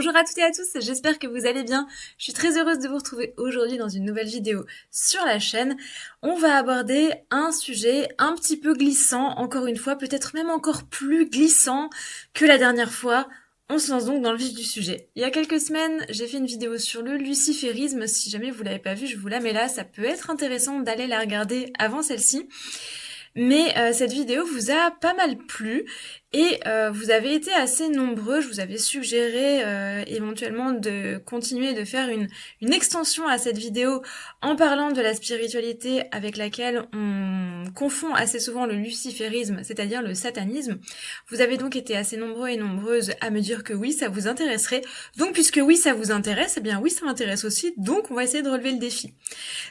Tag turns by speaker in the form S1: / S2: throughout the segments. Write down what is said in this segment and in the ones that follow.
S1: Bonjour à toutes et à tous, j'espère que vous allez bien. Je suis très heureuse de vous retrouver aujourd'hui dans une nouvelle vidéo sur la chaîne. On va aborder un sujet un petit peu glissant, encore une fois, peut-être même encore plus glissant que la dernière fois. On se lance donc dans le vif du sujet. Il y a quelques semaines, j'ai fait une vidéo sur le luciférisme. Si jamais vous l'avez pas vue, je vous la mets là. Ça peut être intéressant d'aller la regarder avant celle-ci. Mais cette vidéo vous a pas mal plu et vous avez été assez nombreux. Je vous avais suggéré éventuellement de continuer de faire une extension à cette vidéo en parlant de la spiritualité avec laquelle on confond assez souvent le luciférisme, c'est-à-dire le satanisme. Vous avez donc été assez nombreux et nombreuses à me dire que oui, ça vous intéresserait. Donc puisque oui, ça vous intéresse, eh bien oui, ça m'intéresse aussi. Donc on va essayer de relever le défi.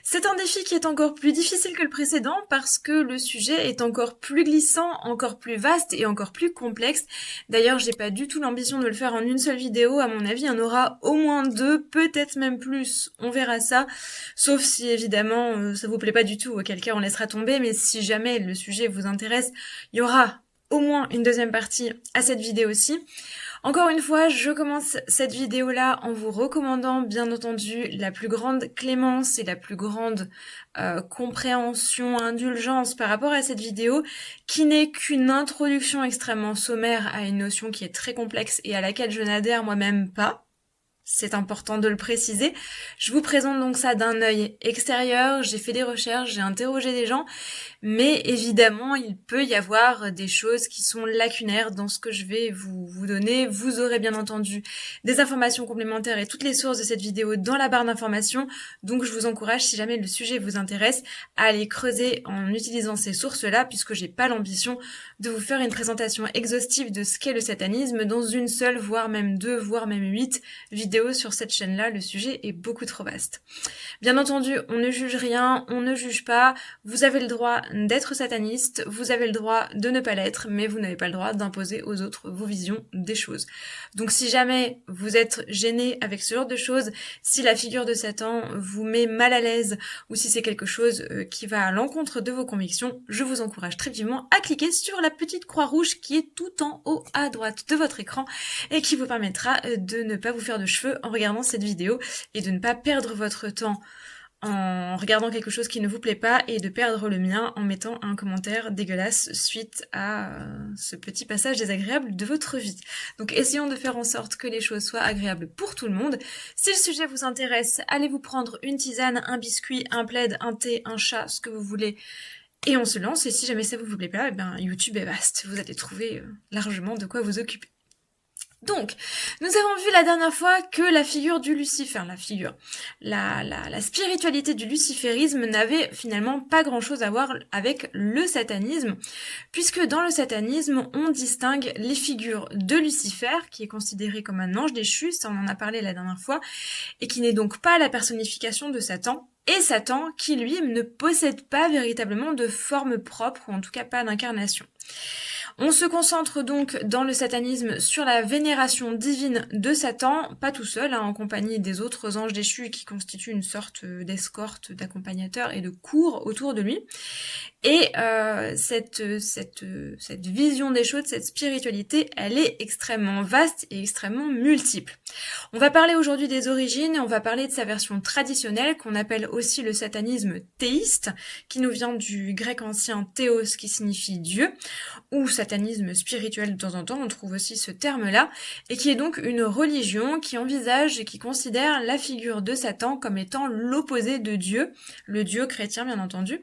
S1: C'est un défi qui est encore plus difficile que le précédent parce que le sujet est encore plus glissant, encore plus vaste et encore plus complexe. D'ailleurs, j'ai pas du tout l'ambition de le faire en une seule vidéo. À mon avis, il y en aura au moins 2, peut-être même plus. On verra ça. Sauf si évidemment ça vous plaît pas du tout, auquel cas on laissera tomber. Mais si jamais le sujet vous intéresse, il y aura au moins une deuxième partie à cette vidéo aussi. Encore une fois, je commence cette vidéo-là en vous recommandant, bien entendu, la plus grande clémence et la plus grande compréhension, indulgence par rapport à cette vidéo, qui n'est qu'une introduction extrêmement sommaire à une notion qui est très complexe et à laquelle je n'adhère moi-même pas. C'est important de le préciser. Je vous présente donc ça d'un œil extérieur, j'ai fait des recherches, j'ai interrogé des gens, mais évidemment, il peut y avoir des choses qui sont lacunaires dans ce que je vais vous donner. Vous aurez bien entendu des informations complémentaires et toutes les sources de cette vidéo dans la barre d'informations. Donc je vous encourage, si jamais le sujet vous intéresse, à aller creuser en utilisant ces sources-là, puisque j'ai pas l'ambition de vous faire une présentation exhaustive de ce qu'est le satanisme dans une seule, voire même 2, voire même 8 vidéos sur cette chaîne-là. Le sujet est beaucoup trop vaste. Bien entendu, on ne juge rien, on ne juge pas. Vous avez le droit d'être sataniste, vous avez le droit de ne pas l'être, mais vous n'avez pas le droit d'imposer aux autres vos visions des choses. Donc si jamais vous êtes gêné avec ce genre de choses, si la figure de Satan vous met mal à l'aise, ou si c'est quelque chose qui va à l'encontre de vos convictions, je vous encourage très vivement à cliquer sur la petite croix rouge qui est tout en haut à droite de votre écran et qui vous permettra de ne pas vous faire de cheveux en regardant cette vidéo et de ne pas perdre votre temps en regardant quelque chose qui ne vous plaît pas et de perdre le mien en mettant un commentaire dégueulasse suite à ce petit passage désagréable de votre vie. Donc essayons de faire en sorte que les choses soient agréables pour tout le monde. Si le sujet vous intéresse, allez vous prendre une tisane, un biscuit, un plaid, un thé, un chat, ce que vous voulez. Et on se lance, et si jamais ça vous plaît pas, eh ben YouTube est vaste, vous allez trouver largement de quoi vous occuper. Donc, nous avons vu la dernière fois que la figure du Lucifer, la spiritualité du luciférisme n'avait finalement pas grand-chose à voir avec le satanisme, puisque dans le satanisme, on distingue les figures de Lucifer, qui est considéré comme un ange déchu, ça on en a parlé la dernière fois, et qui n'est donc pas la personnification de Satan, et Satan qui, lui, ne possède pas véritablement de forme propre, ou en tout cas pas d'incarnation. On se concentre donc dans le satanisme sur la vénération divine de Satan, pas tout seul, en compagnie des autres anges déchus qui constituent une sorte d'escorte, d'accompagnateur et de cour autour de lui. Et cette vision des choses, cette spiritualité, elle est extrêmement vaste et extrêmement multiple. On va parler aujourd'hui des origines et on va parler de sa version traditionnelle qu'on appelle aussi le satanisme théiste, qui nous vient du grec ancien théos qui signifie Dieu, ou satanisme spirituel de temps en temps, on trouve aussi ce terme-là, et qui est donc une religion qui envisage et qui considère la figure de Satan comme étant l'opposé de Dieu, le Dieu chrétien bien entendu,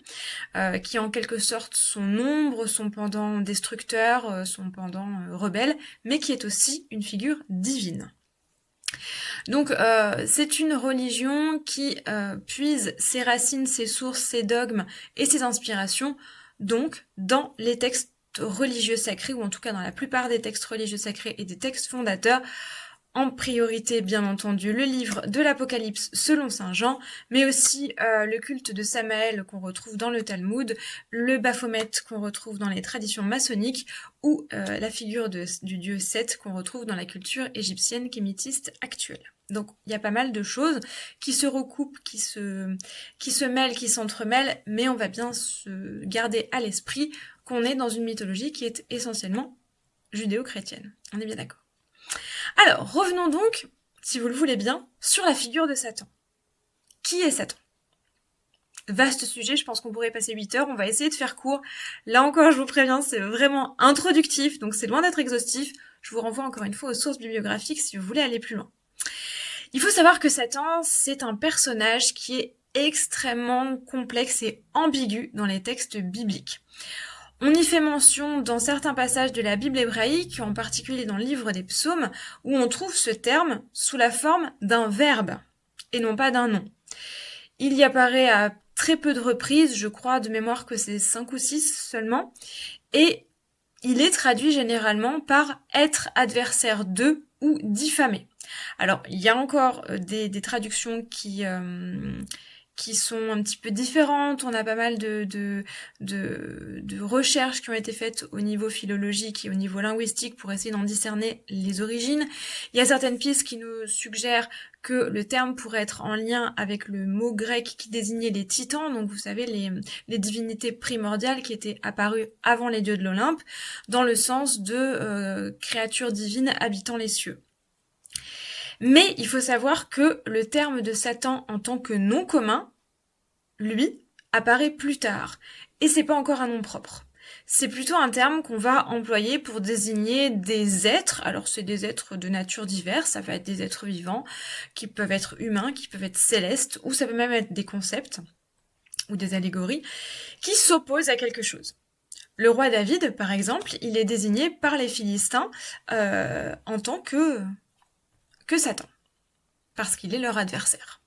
S1: qui en quelque sorte son ombre, son pendant destructeur, son pendant rebelle, mais qui est aussi une figure divine. Donc c'est une religion qui puise ses racines, ses sources, ses dogmes et ses inspirations donc dans les textes religieux sacrés, ou en tout cas dans la plupart des textes religieux sacrés et des textes fondateurs, en priorité bien entendu le livre de l'Apocalypse selon saint Jean, mais aussi le culte de Samaël qu'on retrouve dans le Talmud, le Baphomet qu'on retrouve dans les traditions maçonniques, ou la figure du dieu Seth qu'on retrouve dans la culture égyptienne kémitiste actuelle. Donc il y a pas mal de choses qui se recoupent, qui se mêlent, qui s'entremêlent, mais on va bien se garder à l'esprit qu'on est dans une mythologie qui est essentiellement judéo-chrétienne. On est bien d'accord. Alors, revenons donc, si vous le voulez bien, sur la figure de Satan. Qui est Satan ? Vaste sujet, je pense qu'on pourrait passer 8 heures, on va essayer de faire court. Là encore, je vous préviens, c'est vraiment introductif, donc c'est loin d'être exhaustif. Je vous renvoie encore une fois aux sources bibliographiques si vous voulez aller plus loin. Il faut savoir que Satan, c'est un personnage qui est extrêmement complexe et ambigu dans les textes bibliques. On y fait mention dans certains passages de la Bible hébraïque, en particulier dans le livre des psaumes, où on trouve ce terme sous la forme d'un verbe, et non pas d'un nom. Il y apparaît à très peu de reprises, je crois de mémoire que c'est 5 ou 6 seulement, et il est traduit généralement par être adversaire de ou diffamer. Alors, il y a encore des traductions qui sont un petit peu différentes. On a pas mal de recherches qui ont été faites au niveau philologique et au niveau linguistique pour essayer d'en discerner les origines. Il y a certaines pistes qui nous suggèrent que le terme pourrait être en lien avec le mot grec qui désignait les titans, donc vous savez, les divinités primordiales qui étaient apparues avant les dieux de l'Olympe, dans le sens de créatures divines habitant les cieux. Mais il faut savoir que le terme de Satan en tant que nom commun, lui, apparaît plus tard. Et c'est pas encore un nom propre. C'est plutôt un terme qu'on va employer pour désigner des êtres. Alors c'est des êtres de nature diverse, ça va être des êtres vivants, qui peuvent être humains, qui peuvent être célestes, ou ça peut même être des concepts, ou des allégories, qui s'opposent à quelque chose. Le roi David, par exemple, il est désigné par les Philistins en tant que Satan, parce qu'il est leur adversaire.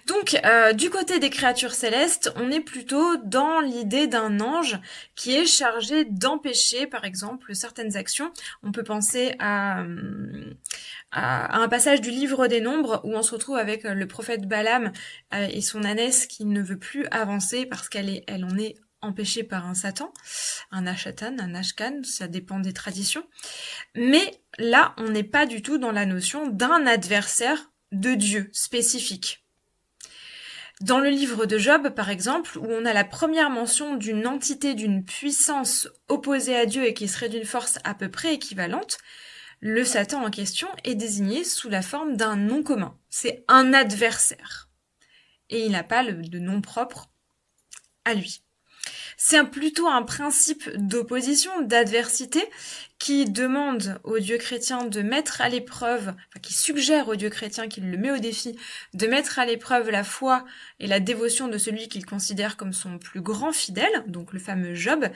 S1: Donc, du côté des créatures célestes, on est plutôt dans l'idée d'un ange qui est chargé d'empêcher, par exemple, certaines actions. On peut penser à un passage du livre des Nombres où on se retrouve avec le prophète Balaam et son ânesse qui ne veut plus avancer parce qu'elle en est empêchée par un Satan, un Ashatan, un Ashkan, ça dépend des traditions. Mais là, on n'est pas du tout dans la notion d'un adversaire de Dieu spécifique. Dans le livre de Job, par exemple, où on a la première mention d'une entité, d'une puissance opposée à Dieu et qui serait d'une force à peu près équivalente, le Satan en question est désigné sous la forme d'un nom commun. C'est un adversaire. Et il n'a pas de nom propre à lui. C'est plutôt un principe d'opposition, d'adversité, qui demande au Dieu chrétien de mettre à l'épreuve, qui suggère au Dieu chrétien, qui le met au défi, de mettre à l'épreuve la foi et la dévotion de celui qu'il considère comme son plus grand fidèle, donc le fameux Job,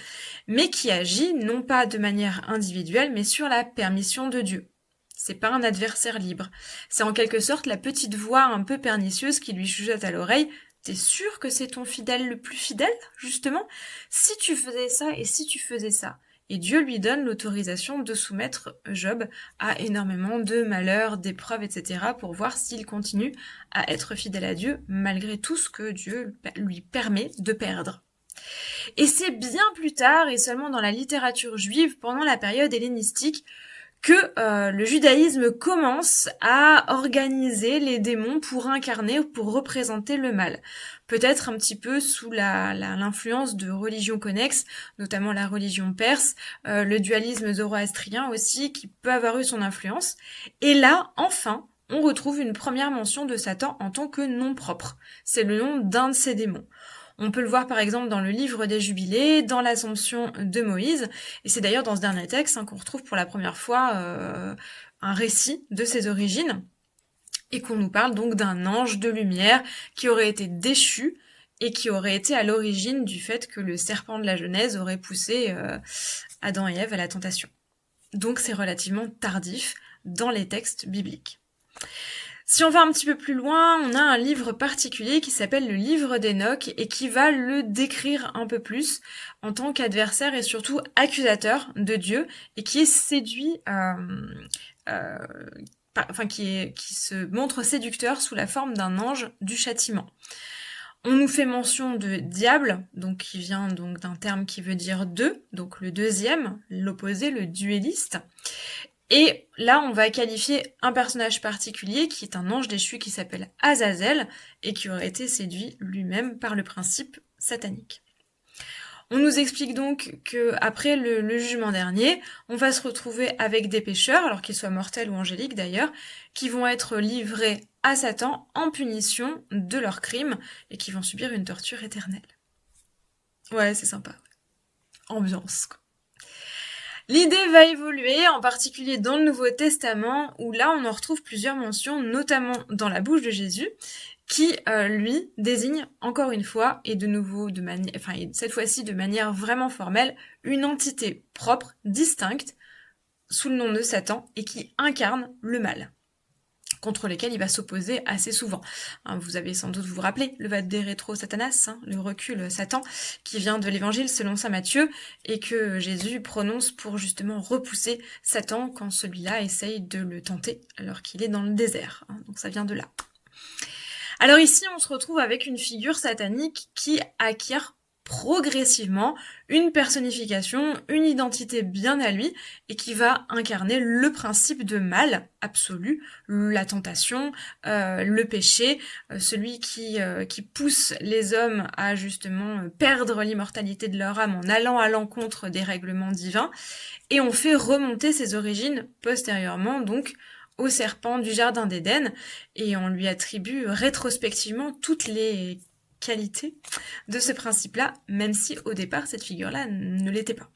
S1: mais qui agit non pas de manière individuelle, mais sur la permission de Dieu. C'est pas un adversaire libre. C'est en quelque sorte la petite voix un peu pernicieuse qui lui chuchote à l'oreille: t'es sûr que c'est ton fidèle le plus fidèle, justement? Si tu faisais ça et si tu faisais ça. Et Dieu lui donne l'autorisation de soumettre Job à énormément de malheurs, d'épreuves, etc. pour voir s'il continue à être fidèle à Dieu malgré tout ce que Dieu lui permet de perdre. Et c'est bien plus tard, et seulement dans la littérature juive, pendant la période hellénistique, que le judaïsme commence à organiser les démons pour incarner, pour représenter le mal. Peut-être un petit peu sous l'influence de religions connexes, notamment la religion perse, le dualisme zoroastrien aussi, qui peut avoir eu son influence. Et là, enfin, on retrouve une première mention de Satan en tant que nom propre. C'est le nom d'un de ces démons. On peut le voir par exemple dans le livre des Jubilés, dans l'Assomption de Moïse, et c'est d'ailleurs dans ce dernier texte qu'on retrouve pour la première fois un récit de ses origines, et qu'on nous parle donc d'un ange de lumière qui aurait été déchu et qui aurait été à l'origine du fait que le serpent de la Genèse aurait poussé Adam et Ève à la tentation. Donc c'est relativement tardif dans les textes bibliques. Si on va un petit peu plus loin, on a un livre particulier qui s'appelle le livre d'Enoch et qui va le décrire un peu plus en tant qu'adversaire et surtout accusateur de Dieu et qui est séduit, qui se montre séducteur sous la forme d'un ange du châtiment. On nous fait mention de diable, donc qui vient donc d'un terme qui veut dire deux, donc le deuxième, l'opposé, le duelliste. Et là, on va qualifier un personnage particulier qui est un ange déchu qui s'appelle Azazel et qui aurait été séduit lui-même par le principe satanique. On nous explique donc que après le jugement dernier, on va se retrouver avec des pécheurs, alors qu'ils soient mortels ou angéliques d'ailleurs, qui vont être livrés à Satan en punition de leurs crimes et qui vont subir une torture éternelle. Ouais, c'est sympa. Ambiance, quoi. L'idée va évoluer, en particulier dans le Nouveau Testament, où là on en retrouve plusieurs mentions, notamment dans la bouche de Jésus, qui, lui, désigne encore une fois, et de nouveau, cette fois-ci de manière vraiment formelle, une entité propre, distincte, sous le nom de Satan, et qui incarne le mal, contre lequel il va s'opposer assez souvent. Vous avez sans doute vous rappelez le Vade Retro Satanas, le recul Satan, qui vient de l'évangile selon saint Matthieu, et que Jésus prononce pour justement repousser Satan quand celui-là essaye de le tenter alors qu'il est dans le désert. Donc ça vient de là. Alors ici, on se retrouve avec une figure satanique qui acquiert progressivement une personnification, une identité bien à lui, et qui va incarner le principe de mal absolu, la tentation, le péché, celui qui pousse les hommes à justement perdre l'immortalité de leur âme en allant à l'encontre des règlements divins, et on fait remonter ses origines postérieurement, donc au serpent du jardin d'Éden, et on lui attribue rétrospectivement toutes les qualité de ce principe-là, même si au départ cette figure-là ne l'était pas.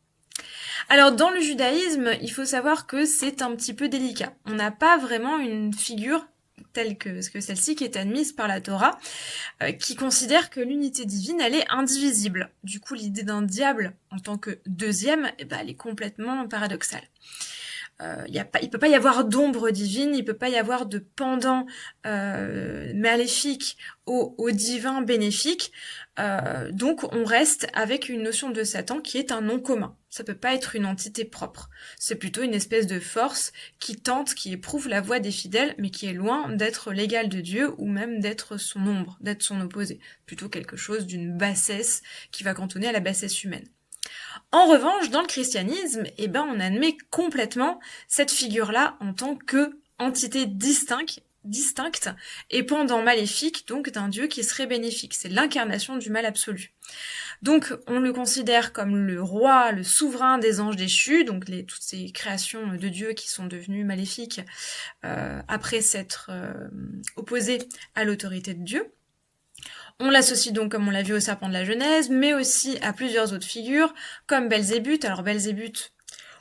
S1: Alors dans le judaïsme, il faut savoir que c'est un petit peu délicat. On n'a pas vraiment une figure telle que celle-ci qui est admise par la Torah, qui considère que l'unité divine, elle est indivisible. Du coup, l'idée d'un diable en tant que deuxième, elle est complètement paradoxale. Il peut pas y avoir d'ombre divine, il peut pas y avoir de pendant maléfique au divin bénéfique. Donc on reste avec une notion de Satan qui est un nom commun. Ça peut pas être une entité propre. C'est plutôt une espèce de force qui tente, qui éprouve la voie des fidèles, mais qui est loin d'être l'égal de Dieu ou même d'être son ombre, d'être son opposé. Plutôt quelque chose d'une bassesse qui va cantonner à la bassesse humaine. En revanche, dans le christianisme, on admet complètement cette figure-là en tant que entité distincte et pendant maléfique, donc d'un Dieu qui serait bénéfique. C'est l'incarnation du mal absolu. Donc, on le considère comme le roi, le souverain des anges déchus, donc toutes ces créations de Dieu qui sont devenues maléfiques après s'être opposées à l'autorité de Dieu. On l'associe donc, comme on l'a vu, au serpent de la Genèse, mais aussi à plusieurs autres figures, comme Belzébuth. Alors Belzébuth,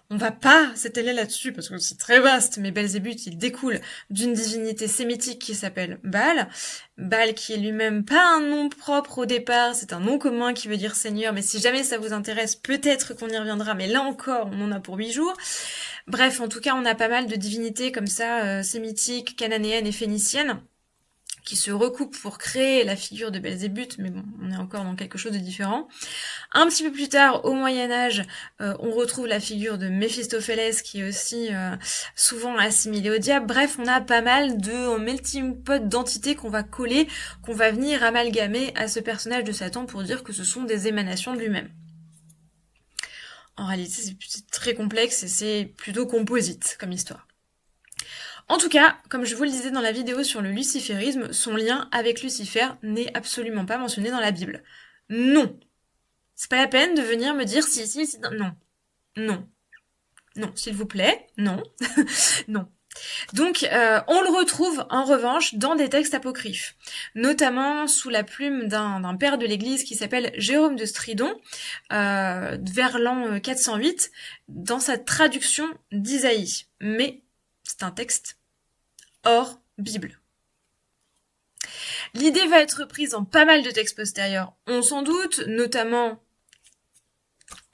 S1: on va pas s'étaler là-dessus, parce que c'est très vaste, mais Belzébuth, il découle d'une divinité sémitique qui s'appelle Baal. Baal qui est lui-même pas un nom propre au départ, c'est un nom commun qui veut dire Seigneur, mais si jamais ça vous intéresse, peut-être qu'on y reviendra, mais là encore, on en a pour 8 jours. Bref, en tout cas, on a pas mal de divinités comme ça, sémitiques, cananéennes et phéniciennes, qui se recoupent pour créer la figure de Belzébuth, mais bon, on est encore dans quelque chose de différent. Un petit peu plus tard, au Moyen-Âge, on retrouve la figure de Méphistophélès, qui est aussi souvent assimilée au diable. Bref, on a pas mal de melting pot d'entités qu'on va coller, qu'on va venir amalgamer à ce personnage de Satan pour dire que ce sont des émanations de lui-même. En réalité, c'est très complexe et c'est plutôt composite comme histoire. En tout cas, comme je vous le disais dans la vidéo sur le luciférisme, son lien avec Lucifer n'est absolument pas mentionné dans la Bible. Non. C'est pas la peine de venir me dire si, non. Non. Non, s'il vous plaît, non. Non. Donc, on le retrouve en revanche dans des textes apocryphes, notamment sous la plume d'un père de l'Église qui s'appelle Jérôme de Stridon, vers l'an 408, dans sa traduction d'Isaïe. Mais c'est un texte hors Bible. L'idée va être prise en pas mal de textes postérieurs, on s'en doute, notamment,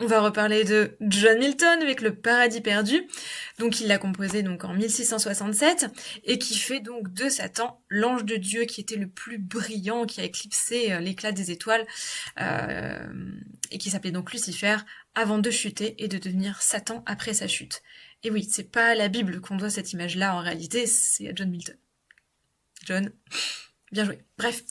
S1: on va reparler de John Milton avec le Paradis perdu, donc il l'a composé donc en 1667, et qui fait donc de Satan l'ange de Dieu qui était le plus brillant, qui a éclipsé l'éclat des étoiles, et qui s'appelait donc Lucifer, avant de chuter et de devenir Satan après sa chute. Et oui, c'est pas à la Bible qu'on doit cette image-là, en réalité, c'est à John Milton. John, bien joué. Bref.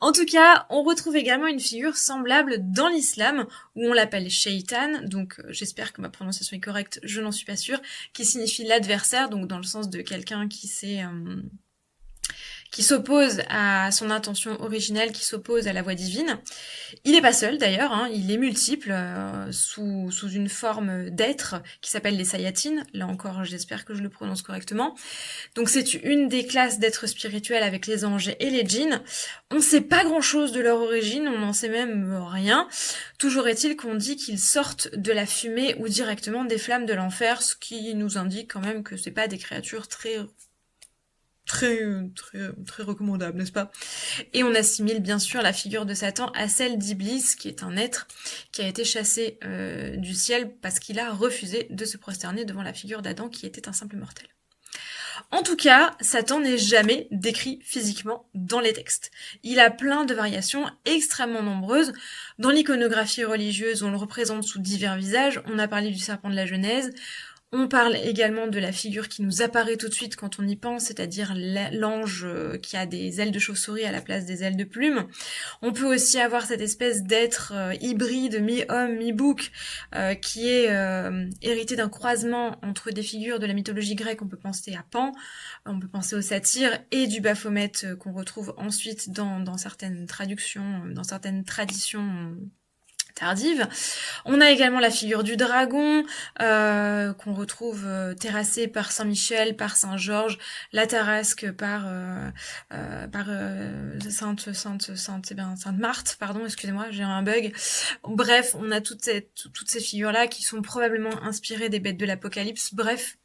S1: En tout cas, on retrouve également une figure semblable dans l'islam, où on l'appelle Shaitan, donc j'espère que ma prononciation est correcte, je n'en suis pas sûre, qui signifie l'adversaire, donc dans le sens de quelqu'un qui qui s'oppose à son intention originelle, qui s'oppose à la voie divine. Il n'est pas seul d'ailleurs, hein, il est multiple, sous une forme d'être qui s'appelle les Sayatines. Là encore, j'espère que je le prononce correctement. Donc c'est une des classes d'êtres spirituels avec les anges et les djinns. On ne sait pas grand-chose de leur origine, on n'en sait même rien. Toujours est-il qu'on dit qu'ils sortent de la fumée ou directement des flammes de l'enfer, ce qui nous indique quand même que c'est pas des créatures très recommandable, n'est-ce pas? Et on assimile bien sûr la figure de Satan à celle d'Iblis, qui est un être qui a été chassé du ciel parce qu'il a refusé de se prosterner devant la figure d'Adam, qui était un simple mortel. En tout cas, Satan n'est jamais décrit physiquement dans les textes. Il a plein de variations extrêmement nombreuses. Dans l'iconographie religieuse, on le représente sous divers visages. On a parlé du serpent de la Genèse. On parle également de la figure qui nous apparaît tout de suite quand on y pense, c'est-à-dire l'ange qui a des ailes de chauve-souris à la place des ailes de plume. On peut aussi avoir cette espèce d'être hybride, mi-homme, mi-bouc, qui est hérité d'un croisement entre des figures de la mythologie grecque. On peut penser à Pan, on peut penser au satyre et du Baphomet qu'on retrouve ensuite dans certaines traductions, dans certaines traditions tardive. On a également la figure du dragon qu'on retrouve terrassée par Saint Michel, par Saint Georges, la tarasque par Sainte Marthe, pardon, excusez-moi, j'ai un bug. Bref, on a toutes ces figures-là qui sont probablement inspirées des bêtes de l'Apocalypse. Bref,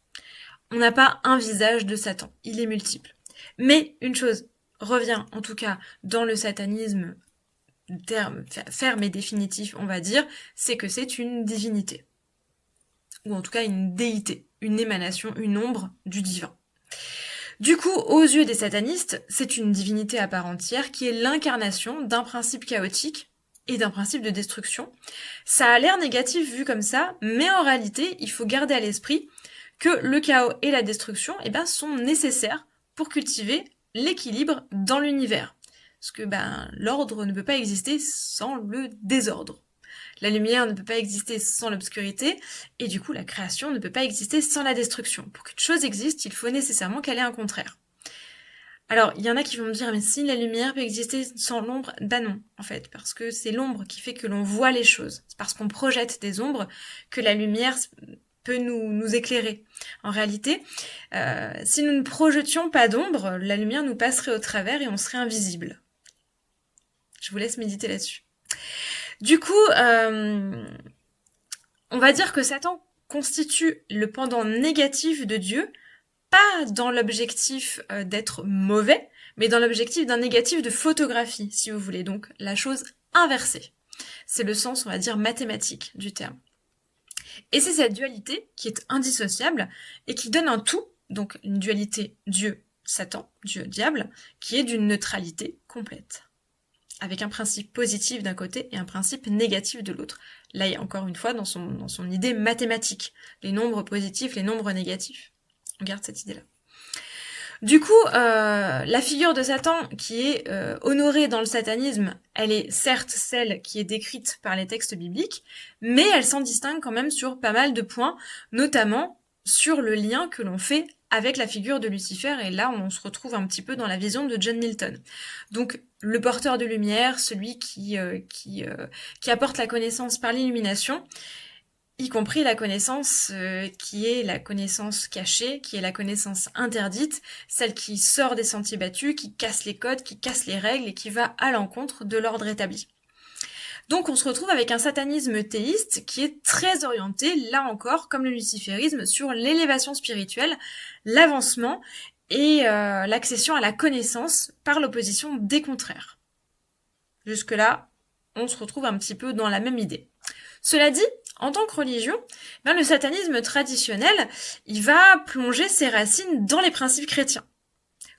S1: on n'a pas un visage de Satan, il est multiple. Mais une chose revient en tout cas dans le satanisme, terme ferme et définitif, on va dire, c'est que c'est une divinité. Ou en tout cas une déité, une émanation, une ombre du divin. Du coup, aux yeux des satanistes, c'est une divinité à part entière qui est l'incarnation d'un principe chaotique et d'un principe de destruction. Ça a l'air négatif vu comme ça, mais en réalité, il faut garder à l'esprit que le chaos et la destruction, sont nécessaires pour cultiver l'équilibre dans l'univers. Parce que l'ordre ne peut pas exister sans le désordre. La lumière ne peut pas exister sans l'obscurité, et du coup la création ne peut pas exister sans la destruction. Pour qu'une chose existe, il faut nécessairement qu'elle ait un contraire. Alors, il y en a qui vont me dire, mais si la lumière peut exister sans l'ombre, non, en fait, parce que c'est l'ombre qui fait que l'on voit les choses. C'est parce qu'on projette des ombres que la lumière peut nous éclairer. En réalité, si nous ne projetions pas d'ombre, la lumière nous passerait au travers et on serait invisible. Je vous laisse méditer là-dessus. Du coup, on va dire que Satan constitue le pendant négatif de Dieu, pas dans l'objectif d'être mauvais, mais dans l'objectif d'un négatif de photographie, si vous voulez. Donc, la chose inversée. C'est le sens, on va dire, mathématique du terme. Et c'est cette dualité qui est indissociable et qui donne un tout, donc une dualité Dieu-Satan, Dieu-Diable, qui est d'une neutralité complète, avec un principe positif d'un côté et un principe négatif de l'autre. Là, il y a encore une fois dans son idée mathématique, les nombres positifs, les nombres négatifs. On garde cette idée-là. Du coup, la figure de Satan qui est honorée dans le satanisme, elle est certes celle qui est décrite par les textes bibliques, mais elle s'en distingue quand même sur pas mal de points, notamment sur le lien que l'on fait avec la figure de Lucifer, et là on se retrouve un petit peu dans la vision de John Milton. Donc le porteur de lumière, celui qui apporte la connaissance par l'illumination, y compris la connaissance qui est la connaissance cachée, qui est la connaissance interdite, celle qui sort des sentiers battus, qui casse les codes, qui casse les règles et qui va à l'encontre de l'ordre établi. Donc on se retrouve avec un satanisme théiste qui est très orienté, là encore, comme le luciférisme, sur l'élévation spirituelle, l'avancement et l'accession à la connaissance par l'opposition des contraires. Jusque-là, on se retrouve un petit peu dans la même idée. Cela dit, en tant que religion, le satanisme traditionnel, il va plonger ses racines dans les principes chrétiens,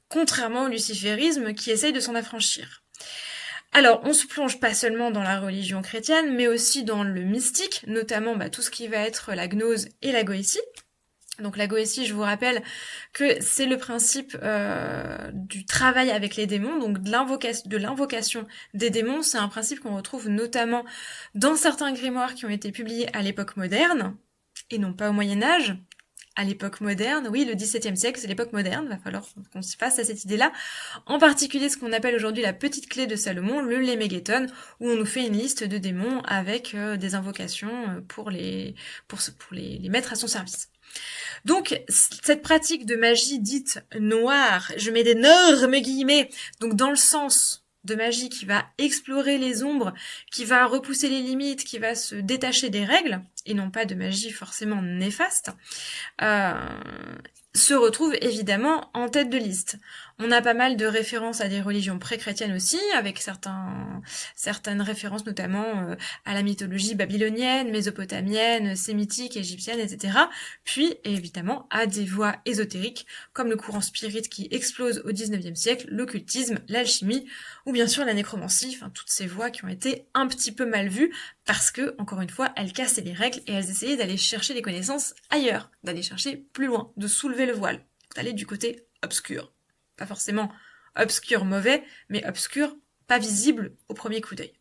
S1: contrairement au luciférisme qui essaye de s'en affranchir. Alors, on se plonge pas seulement dans la religion chrétienne, mais aussi dans le mystique, notamment tout ce qui va être la gnose et la goétie. Donc la goétie, je vous rappelle que c'est le principe du travail avec les démons, donc de l'invocation des démons. C'est un principe qu'on retrouve notamment dans certains grimoires qui ont été publiés à l'époque moderne, et non pas au Moyen-Âge. à l'époque moderne. Oui, le XVIIe siècle, c'est l'époque moderne, va falloir qu'on se fasse à cette idée-là. En particulier, ce qu'on appelle aujourd'hui la petite clé de Salomon, le Lémégéton, où on nous fait une liste de démons avec des invocations pour les mettre à son service. Donc, cette pratique de magie dite noire, je mets d'énormes guillemets, donc dans le sens de magie qui va explorer les ombres, qui va repousser les limites, qui va se détacher des règles, et non pas de magie forcément néfaste, se retrouve évidemment en tête de liste. On a pas mal de références à des religions pré-chrétiennes aussi, avec certaines références notamment à la mythologie babylonienne, mésopotamienne, sémitique, égyptienne, etc. Puis évidemment à des voies ésotériques, comme le courant spirit qui explose au XIXe siècle, l'occultisme, l'alchimie, ou bien sûr la nécromancie, enfin toutes ces voies qui ont été un petit peu mal vues, parce que, encore une fois, elles cassaient les règles et elles essayaient d'aller chercher les connaissances ailleurs, d'aller chercher plus loin, de soulever le voile, d'aller du côté obscur. Pas forcément obscur mauvais, mais obscur pas visible au premier coup d'œil.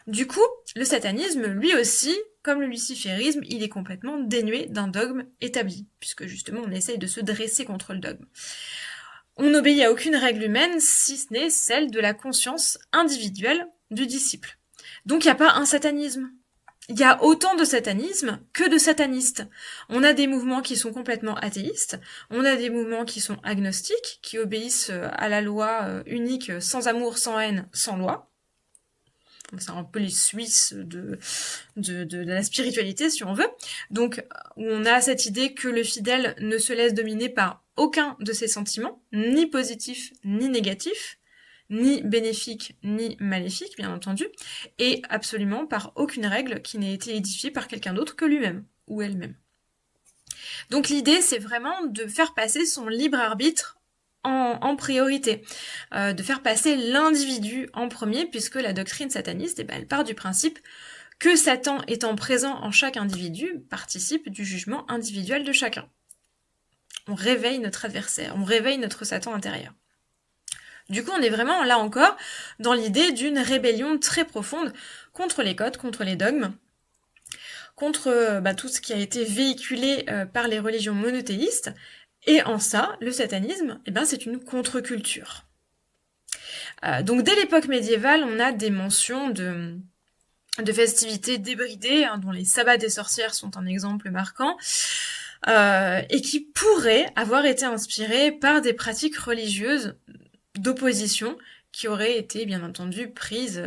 S1: Du coup, le satanisme, lui aussi, comme le luciférisme, il est complètement dénué d'un dogme établi, puisque justement on essaye de se dresser contre le dogme. On n'obéit à aucune règle humaine, si ce n'est celle de la conscience individuelle du disciple. Donc il n'y a pas un satanisme. Il y a autant de satanisme que de satanistes. On a des mouvements qui sont complètement athéistes, on a des mouvements qui sont agnostiques, qui obéissent à la loi unique, sans amour, sans haine, sans loi. C'est un peu les Suisses de la spiritualité, si on veut. Donc, où on a cette idée que le fidèle ne se laisse dominer par aucun de ses sentiments, ni positif, ni négatif, ni bénéfique, ni maléfique, bien entendu, et absolument par aucune règle qui n'ait été édifiée par quelqu'un d'autre que lui-même, ou elle-même. Donc l'idée, c'est vraiment de faire passer son libre arbitre en priorité, de faire passer l'individu en premier, puisque la doctrine sataniste, elle part du principe que Satan étant présent en chaque individu, participe du jugement individuel de chacun. On réveille notre adversaire, on réveille notre Satan intérieur. Du coup, on est vraiment, là encore, dans l'idée d'une rébellion très profonde contre les codes, contre les dogmes, contre tout ce qui a été véhiculé par les religions monothéistes. Et en ça, le satanisme, c'est une contre-culture. Donc dès l'époque médiévale, on a des mentions de festivités débridées, dont les sabbats des sorcières sont un exemple marquant, et qui pourraient avoir été inspirées par des pratiques religieuses d'opposition qui auraient été bien entendu prises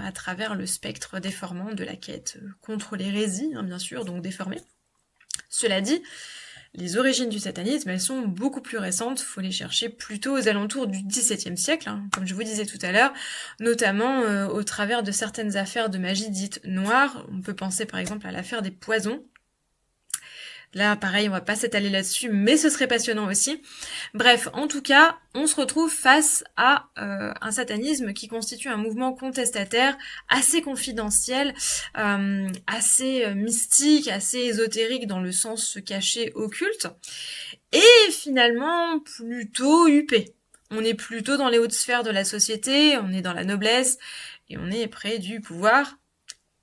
S1: à travers le spectre déformant de la quête contre l'hérésie, bien sûr, donc déformée. Cela dit, les origines du satanisme, elles sont beaucoup plus récentes, faut les chercher plutôt aux alentours du XVIIe siècle, comme je vous disais tout à l'heure, notamment au travers de certaines affaires de magie dites noires. On peut penser par exemple à l'affaire des poisons. Là, pareil, on va pas s'étaler là-dessus, mais ce serait passionnant aussi. Bref, en tout cas, on se retrouve face à un satanisme qui constitue un mouvement contestataire, assez confidentiel, assez mystique, assez ésotérique dans le sens caché occulte, et finalement plutôt huppé. On est plutôt dans les hautes sphères de la société, on est dans la noblesse, et on est près du pouvoir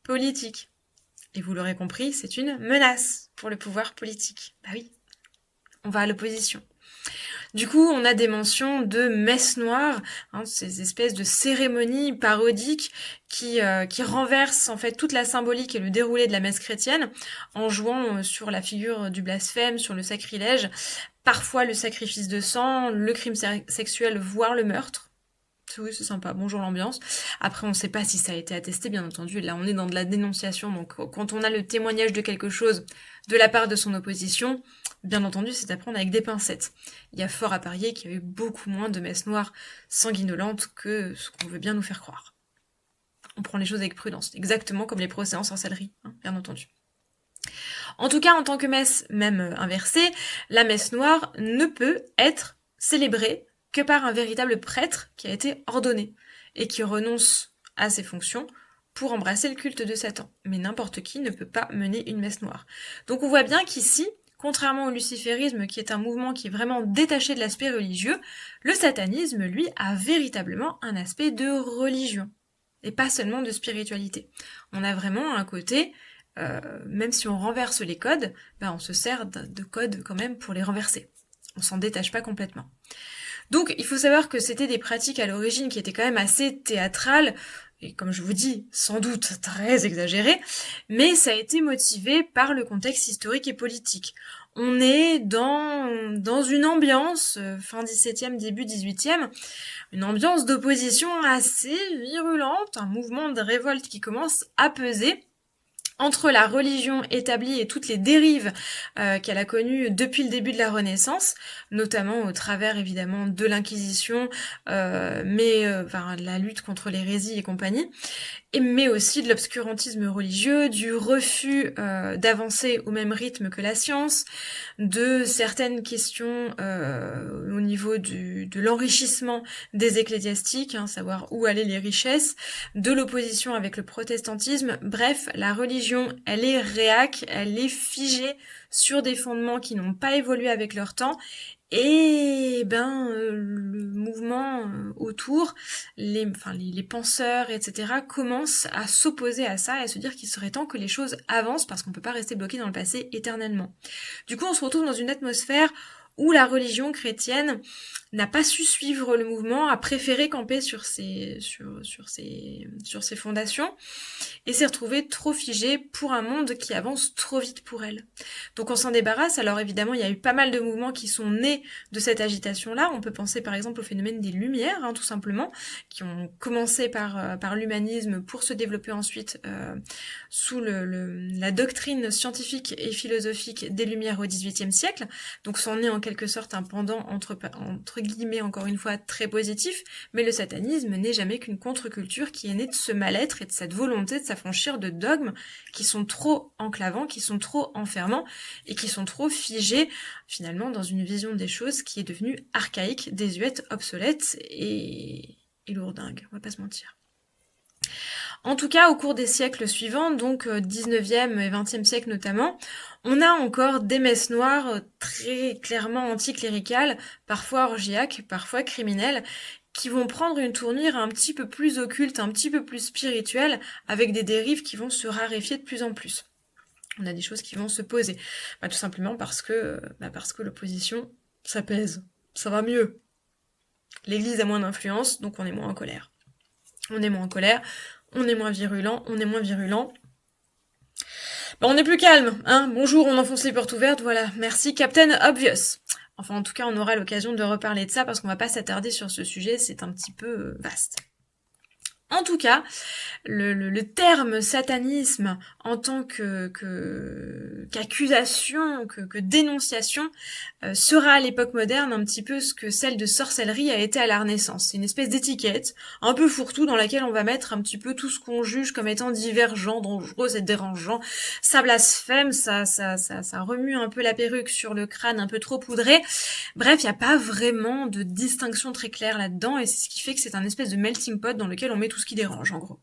S1: politique. Et vous l'aurez compris, c'est une menace pour le pouvoir politique. Bah oui, on va à l'opposition. Du coup, on a des mentions de messes noires, ces espèces de cérémonies parodiques qui renversent en fait toute la symbolique et le déroulé de la messe chrétienne en jouant sur la figure du blasphème, sur le sacrilège, parfois le sacrifice de sang, le crime sexuel, voire le meurtre. Oui, c'est sympa, bonjour l'ambiance. Après, on ne sait pas si ça a été attesté, bien entendu. Là, on est dans de la dénonciation, donc quand on a le témoignage de quelque chose de la part de son opposition, bien entendu, c'est à prendre avec des pincettes. Il y a fort à parier qu'il y a eu beaucoup moins de messes noires sanguinolentes que ce qu'on veut bien nous faire croire. On prend les choses avec prudence, exactement comme les procès en sorcellerie, bien entendu. En tout cas, en tant que messe, même inversée, la messe noire ne peut être célébrée que par un véritable prêtre qui a été ordonné et qui renonce à ses fonctions pour embrasser le culte de Satan. Mais n'importe qui ne peut pas mener une messe noire. Donc on voit bien qu'ici, contrairement au luciférisme, qui est un mouvement qui est vraiment détaché de l'aspect religieux, le satanisme, lui, a véritablement un aspect de religion, et pas seulement de spiritualité. On a vraiment un côté même si on renverse les codes, on se sert de codes quand même pour les renverser. On s'en détache pas complètement. Donc il faut savoir que c'était des pratiques à l'origine qui étaient quand même assez théâtrales, et comme je vous dis, sans doute très exagérées, mais ça a été motivé par le contexte historique et politique. On est dans une ambiance, fin 17e, début 18e, une ambiance d'opposition assez virulente, un mouvement de révolte qui commence à peser entre la religion établie et toutes les dérives qu'elle a connues depuis le début de la Renaissance, notamment au travers évidemment de l'Inquisition, de la lutte contre l'hérésie et compagnie, mais aussi de l'obscurantisme religieux, du refus d'avancer au même rythme que la science, de certaines questions au niveau de l'enrichissement des ecclésiastiques, savoir où allaient les richesses, de l'opposition avec le protestantisme. Bref, la religion, elle est réac, elle est figée sur des fondements qui n'ont pas évolué avec leur temps. Et le mouvement autour, les penseurs, etc., commencent à s'opposer à ça et à se dire qu'il serait temps que les choses avancent parce qu'on peut pas rester bloqué dans le passé éternellement. Du coup, on se retrouve dans une atmosphère où la religion chrétienne n'a pas su suivre le mouvement, a préféré camper sur ses fondations et s'est retrouvée trop figée pour un monde qui avance trop vite pour elle. Donc on s'en débarrasse. Alors évidemment, il y a eu pas mal de mouvements qui sont nés de cette agitation-là. On peut penser par exemple au phénomène des Lumières, tout simplement, qui ont commencé par l'humanisme pour se développer ensuite sous la doctrine scientifique et philosophique des Lumières au XVIIIe siècle. Donc c'en est en quelque sorte un pendant entre guillemets, encore une fois, très positif, mais le satanisme n'est jamais qu'une contre-culture qui est née de ce mal-être et de cette volonté de s'affranchir de dogmes qui sont trop enclavants, qui sont trop enfermants et qui sont trop figés, finalement, dans une vision des choses qui est devenue archaïque, désuète, obsolète et lourdingue, on va pas se mentir. En tout cas, au cours des siècles suivants, donc 19e et 20e siècle notamment, on a encore des messes noires très clairement anticléricales, parfois orgiaques, parfois criminelles, qui vont prendre une tournure un petit peu plus occulte, un petit peu plus spirituelle, avec des dérives qui vont se raréfier de plus en plus. On a des choses qui vont se poser. Tout simplement parce que l'opposition, ça pèse. Ça va mieux. L'Église a moins d'influence, donc on est moins en colère. On est moins en colère, on est moins virulent, on est plus calme, Bonjour, on enfonce les portes ouvertes, voilà. Merci, Captain Obvious. Enfin, en tout cas, on aura l'occasion de reparler de ça parce qu'on va pas s'attarder sur ce sujet, c'est un petit peu vaste. En tout cas, le terme satanisme en tant qu'accusation, que dénonciation, sera à l'époque moderne un petit peu ce que celle de sorcellerie a été à la Renaissance. C'est une espèce d'étiquette un peu fourre-tout dans laquelle on va mettre un petit peu tout ce qu'on juge comme étant divergent, dangereux et dérangeant. Ça blasphème, ça remue un peu la perruque sur le crâne un peu trop poudré. Bref, il n'y a pas vraiment de distinction très claire là-dedans et c'est ce qui fait que c'est un espèce de melting pot dans lequel on met tout ce qui dérange en gros.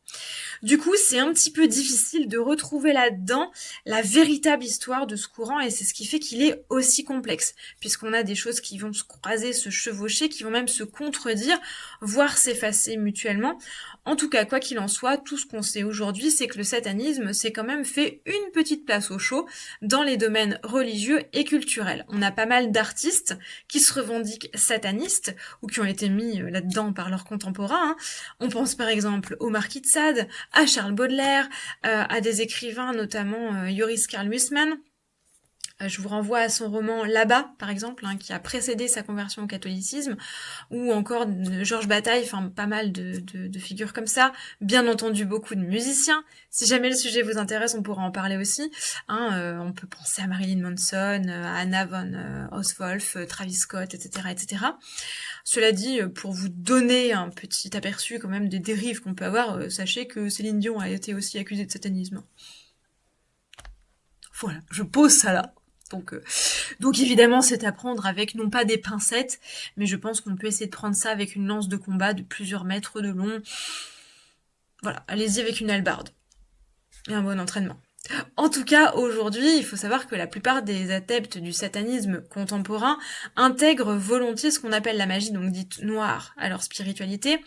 S1: Du coup, c'est un petit peu difficile de retrouver là-dedans la véritable histoire de ce courant et c'est ce qui fait qu'il est aussi complexe, puisqu'on a des choses qui vont se croiser, se chevaucher, qui vont même se contredire, voire s'effacer mutuellement. En tout cas, quoi qu'il en soit, tout ce qu'on sait aujourd'hui, c'est que le satanisme s'est quand même fait une petite place au chaud dans les domaines religieux et culturels. On a pas mal d'artistes qui se revendiquent satanistes ou qui ont été mis là-dedans par leurs contemporains. On pense par exemple au Marquis de Sade, à Charles Baudelaire, à des écrivains, notamment Joris Karl Huysmans. Je vous renvoie à son roman Là-bas, par exemple, qui a précédé sa conversion au catholicisme, ou encore Georges Bataille, pas mal de figures comme ça. Bien entendu, beaucoup de musiciens. Si jamais le sujet vous intéresse, on pourra en parler aussi. On peut penser à Marilyn Manson, à Anna von Ostwolf, Travis Scott, etc., etc. Cela dit, pour vous donner un petit aperçu quand même des dérives qu'on peut avoir, sachez que Céline Dion a été aussi accusée de satanisme. Voilà, je pose ça là. Donc évidemment, c'est à prendre avec non pas des pincettes, mais je pense qu'on peut essayer de prendre ça avec une lance de combat de plusieurs mètres de long. Voilà, allez-y avec une hallebarde et un bon entraînement. En tout cas, aujourd'hui, il faut savoir que la plupart des adeptes du satanisme contemporain intègrent volontiers ce qu'on appelle la magie, donc dite noire, à leur spiritualité,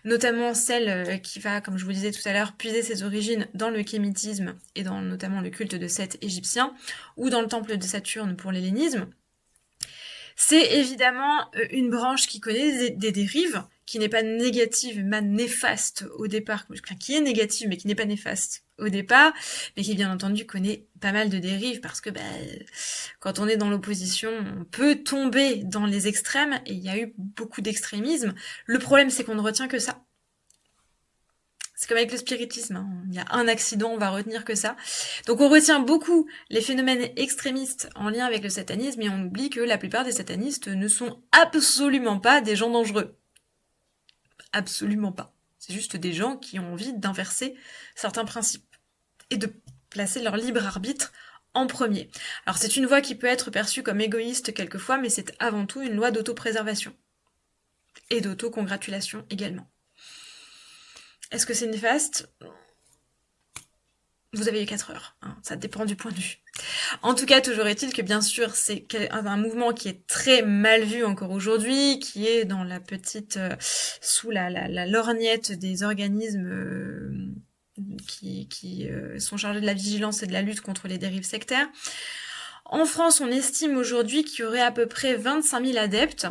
S1: notamment celle qui va, comme je vous disais tout à l'heure, puiser ses origines dans le kémitisme et dans notamment le culte de Seth égyptien, ou dans le temple de Saturne pour l'hellénisme. C'est évidemment une branche qui connaît des dérives, qui n'est pas négative, mais néfaste au départ, enfin, qui est négative, mais qui n'est pas néfaste au départ, mais qui bien entendu connaît pas mal de dérives, parce que quand on est dans l'opposition, on peut tomber dans les extrêmes, et il y a eu beaucoup d'extrémisme. Le problème, c'est qu'on ne retient que ça. C'est comme avec le spiritisme, hein. Il y a un accident, on va retenir que ça. Donc on retient beaucoup les phénomènes extrémistes en lien avec le satanisme, et on oublie que la plupart des satanistes ne sont absolument pas des gens dangereux. Absolument pas. C'est juste des gens qui ont envie d'inverser certains principes et de placer leur libre arbitre en premier. Alors c'est une voie qui peut être perçue comme égoïste quelquefois, mais c'est avant tout une loi d'autopréservation et d'autocongratulation également. Est-ce que c'est néfaste ? Vous avez eu 4 heures, hein, ça dépend du point de vue. En tout cas, toujours est-il que bien sûr, c'est un mouvement qui est très mal vu encore aujourd'hui, qui est dans la petite, sous la lorgnette des organismes qui sont chargés de la vigilance et de la lutte contre les dérives sectaires. En France, on estime aujourd'hui qu'il y aurait à peu près 25 000 adeptes.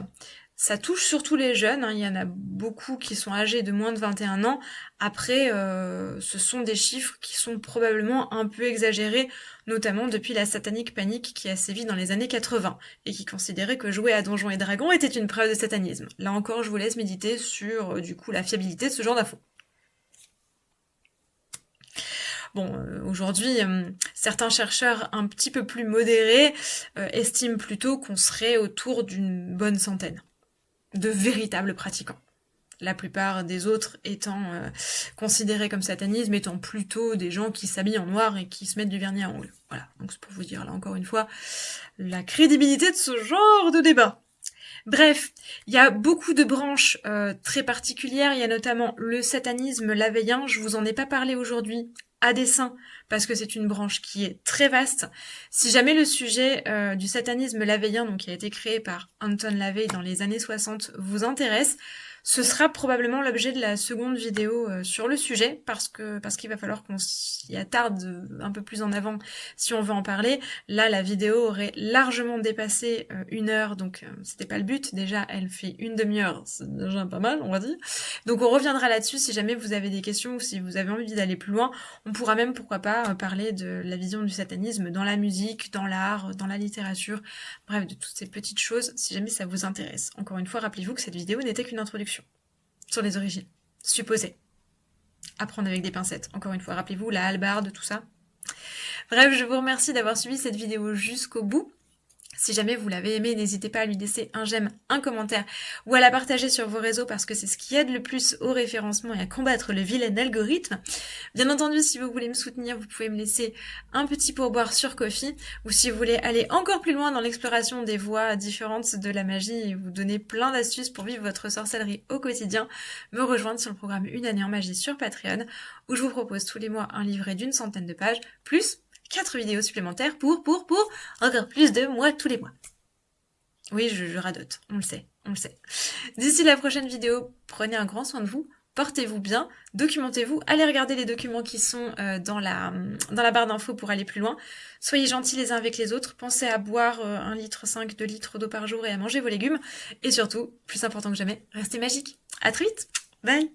S1: Ça touche surtout les jeunes, hein. Il y en a beaucoup qui sont âgés de moins de 21 ans. Après, ce sont des chiffres qui sont probablement un peu exagérés, notamment depuis la satanique panique qui a sévi dans les années 80, et qui considérait que jouer à Donjons et Dragons était une preuve de satanisme. Là encore, je vous laisse méditer sur, du coup, la fiabilité de ce genre d'infos. Bon, aujourd'hui, certains chercheurs un petit peu plus modérés estiment plutôt qu'on serait autour d'une bonne centaine de véritables pratiquants. La plupart des autres étant considérés comme satanisme, étant plutôt des gens qui s'habillent en noir et qui se mettent du vernis à ongles. Voilà, donc c'est pour vous dire là encore une fois la crédibilité de ce genre de débat. Bref, il y a beaucoup de branches très particulières, il y a notamment le satanisme laveillant, je vous en ai pas parlé aujourd'hui à dessein, parce que c'est une branche qui est très vaste. Si jamais le sujet du satanisme laveillant, donc qui a été créé par Anton LaVey dans les années 60, vous intéresse, ce sera probablement l'objet de la seconde vidéo sur le sujet, parce qu'il va falloir qu'on s'y attarde un peu plus en avant si on veut en parler. Là, la vidéo aurait largement dépassé 1 heure, donc c'était pas le but. Déjà, elle fait une demi-heure, c'est déjà pas mal, on va dire. Donc on reviendra là-dessus si jamais vous avez des questions ou si vous avez envie d'aller plus loin. On pourra même, pourquoi pas, parler de la vision du satanisme dans la musique, dans l'art, dans la littérature, bref, de toutes ces petites choses, si jamais ça vous intéresse. Encore une fois, rappelez-vous que cette vidéo n'était qu'une introduction sur les origines, supposées. À prendre avec des pincettes. Encore une fois, rappelez-vous, la hallebarde, tout ça. Bref, je vous remercie d'avoir suivi cette vidéo jusqu'au bout. Si jamais vous l'avez aimé, n'hésitez pas à lui laisser un j'aime, un commentaire ou à la partager sur vos réseaux parce que c'est ce qui aide le plus au référencement et à combattre le vilain algorithme. Bien entendu, si vous voulez me soutenir, vous pouvez me laisser un petit pourboire sur Ko-fi ou si vous voulez aller encore plus loin dans l'exploration des voies différentes de la magie et vous donner plein d'astuces pour vivre votre sorcellerie au quotidien, me rejoindre sur le programme Une année en magie sur Patreon où je vous propose tous les mois un livret d'une centaine de pages, plus 4 vidéos supplémentaires pour encore plus de moi tous les mois. Oui, je radote, on le sait. D'ici la prochaine vidéo, prenez un grand soin de vous, portez-vous bien, documentez-vous, allez regarder les documents qui sont dans la barre d'infos pour aller plus loin. Soyez gentils les uns avec les autres, pensez à boire 1,5 litre, 2 litres d'eau par jour et à manger vos légumes. Et surtout, plus important que jamais, restez magiques. À très vite, bye.